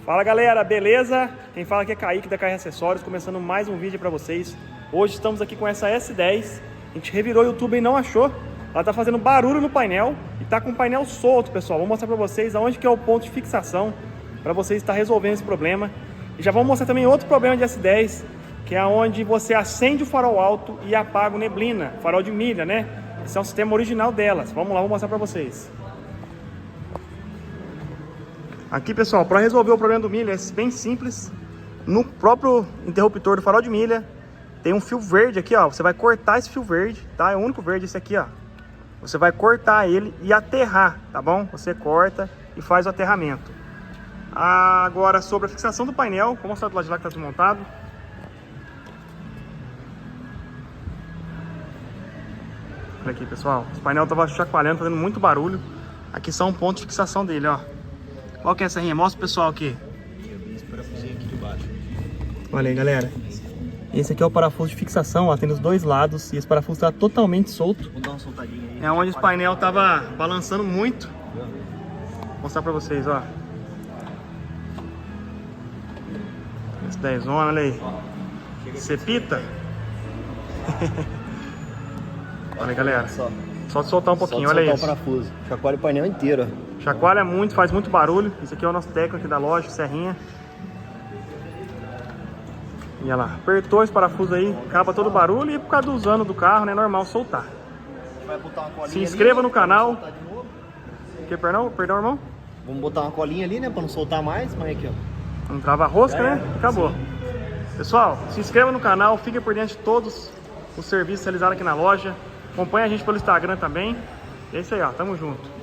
Fala galera, beleza? Quem fala aqui é Kaique da KR Acessórios, começando mais um vídeo para vocês. Hoje estamos aqui com essa S10, a gente revirou o YouTube e não achou. Ela tá fazendo barulho no painel e tá com o painel solto, pessoal. Vou mostrar para vocês aonde que é o ponto de fixação para vocês estar resolvendo esse problema. E já vou mostrar também outro problema de S10, que é onde você acende o farol alto e apaga o neblina, farol de milha, né? Esse é um sistema original delas. Vamos lá, vou mostrar para vocês. Aqui, pessoal, para resolver o problema do milha é bem simples. No próprio interruptor do farol de milha tem um fio verde aqui, ó. Você vai cortar esse fio verde, tá? É o único verde esse aqui, ó. Você vai cortar ele e aterrar, tá bom? Você corta e faz o aterramento. Agora, sobre a fixação do painel, vou mostrar do lado de lá que tá desmontado. Olha aqui, pessoal. O painel tava chacoalhando, fazendo muito barulho. Aqui são um ponto de fixação dele, ó. Qual que é essa rinha? Mostra pro pessoal aqui. Esse parafusinho aqui de baixo. Olha aí, galera. Esse aqui é o parafuso de fixação, ó. Tem nos dois lados e esse parafuso tá totalmente solto. Vou dar uma soltadinha aí. É onde o painel tava balançando muito. Vou mostrar pra vocês, ó. Esse 10 zona, olha aí. Cepita. Olha aí, galera. Só soltar um pouquinho, olha isso. Só soltar o parafuso. Chacoalha o painel inteiro, ó. Chacoalha muito, faz muito barulho. Esse aqui é o nosso técnico aqui da loja, Serrinha. E olha lá, apertou esse parafuso aí, acaba todo o barulho e por causa do anos do carro, né, é normal soltar. Vai botar uma colinha. Se inscreva ali, no canal. Que, perdão, irmão? Vamos botar uma colinha ali, né, pra não soltar mais, mas aqui, ó. Não trava a rosca, Já né? é. Acabou. Sim. Pessoal, se inscreva no canal, fique por dentro de todos os serviços realizados aqui na loja. Acompanhe a gente pelo Instagram também. É isso aí, ó, tamo junto.